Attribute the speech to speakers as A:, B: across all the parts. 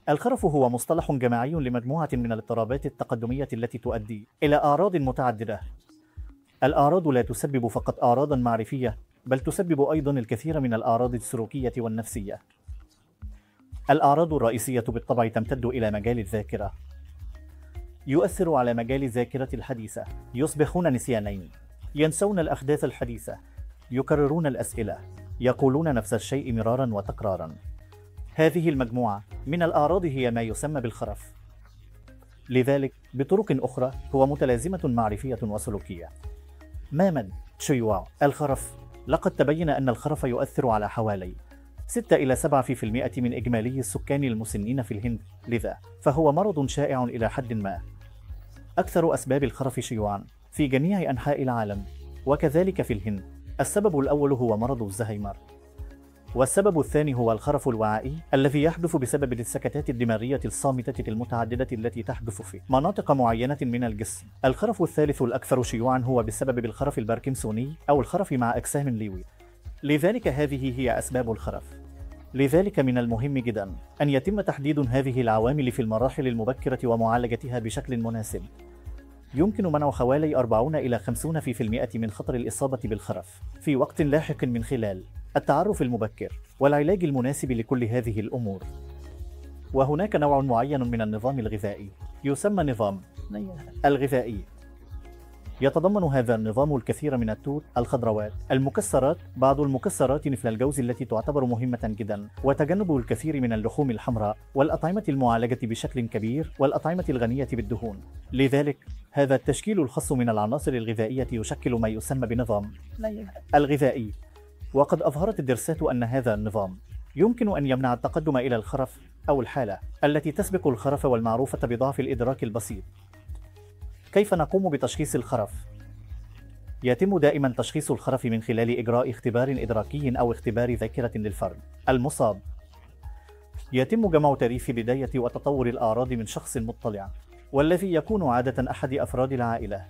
A: الخرف هو مصطلح جماعي لمجموعة من الاضطرابات التقدمية التي تؤدي إلى أعراض متعددة. الأعراض لا تسبب فقط أعراضا معرفية، بل تسبب أيضا الكثير من الأعراض السلوكية والنفسية. الأعراض الرئيسية بالطبع تمتد إلى مجال الذاكرة. يؤثر على مجال الذاكرة الحديثة، يصبحون نسيانين، ينسون الأحداث الحديثة، يكررون الأسئلة، يقولون نفس الشيء مرارا وتكرارا. هذه المجموعة من الأعراض هي ما يسمى بالخرف. لذلك بطرق أخرى هو متلازمة معرفية وسلوكية. مامن تشيواو الخرف. لقد تبين أن الخرف يؤثر على حوالي 6 إلى 7% من إجمالي السكان المسنين في الهند، لذا فهو مرض شائع إلى حد ما. أكثر أسباب الخرف شيوعا في جميع أنحاء العالم وكذلك في الهند. السبب الأول هو مرض الزهايمر، والسبب الثاني هو الخرف الوعائي الذي يحدث بسبب السكتات الدماغية الصامتة المتعددة التي تحدث في مناطق معينة من الجسم. الخرف الثالث الأكثر شيوعا هو بسبب الخرف الباركنسوني أو الخرف مع أجسام ليوي. لذلك هذه هي أسباب الخرف. لذلك من المهم جدا أن يتم تحديد هذه العوامل في المراحل المبكرة ومعالجتها بشكل مناسب. يمكن منع حوالي 40 إلى 50% من خطر الإصابة بالخرف في وقت لاحق من خلال التعرف المبكر والعلاج المناسب لكل هذه الأمور. وهناك نوع معين من النظام الغذائي يسمى نظام الغذائي. يتضمن هذا النظام الكثير من التوت، الخضروات، المكسرات، بعض المكسرات مثل الجوز التي تعتبر مهمة جدا، وتجنب الكثير من اللحوم الحمراء، والأطعمة المعالجة بشكل كبير، والأطعمة الغنية بالدهون. لذلك هذا التشكيل الخاص من العناصر الغذائية يشكل ما يسمى بنظام الغذائي. وقد أظهرت الدراسات أن هذا النظام يمكن أن يمنع التقدم إلى الخرف أو الحالة التي تسبق الخرف والمعروفة بضعف الإدراك البسيط. كيف نقوم بتشخيص الخرف؟ يتم دائما تشخيص الخرف من خلال إجراء اختبار إدراكي أو اختبار ذاكرة للفرد المصاب. يتم جمع تاريخ بداية وتطور الأعراض من شخص مطلع، والذي يكون عادة أحد أفراد العائلة.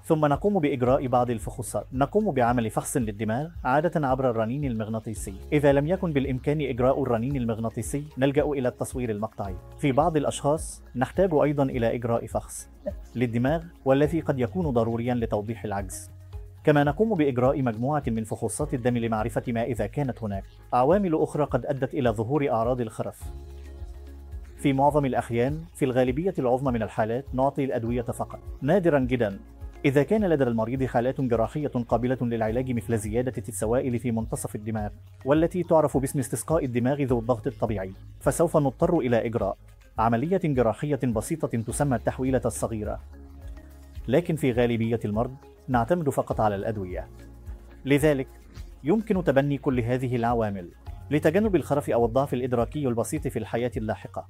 A: ثم نقوم بإجراء بعض الفحوصات. نقوم بعمل فحص للدماغ عادة عبر الرنين المغناطيسي. إذا لم يكن بالإمكان إجراء الرنين المغناطيسي نلجأ إلى التصوير المقطعي. في بعض الأشخاص نحتاج أيضا إلى إجراء فحص للدماغ، والذي قد يكون ضروريا لتوضيح العجز. كما نقوم بإجراء مجموعة من فحوصات الدم لمعرفة ما إذا كانت هناك عوامل أخرى قد أدت إلى ظهور أعراض الخرف. في معظم الأحيان، في الغالبية العظمى من الحالات، نعطي الأدوية فقط. نادرا جدا إذا كان لدى المريض حالات جراحية قابلة للعلاج مثل زيادة السوائل في منتصف الدماغ، والتي تعرف باسم استسقاء الدماغ ذو الضغط الطبيعي، فسوف نضطر إلى إجراء عملية جراحية بسيطة تسمى التحويلة الصغيرة. لكن في غالبية المرضى نعتمد فقط على الأدوية. لذلك يمكن تبني كل هذه العوامل لتجنب الخرف أو الضعف الإدراكي البسيط في الحياة اللاحقة.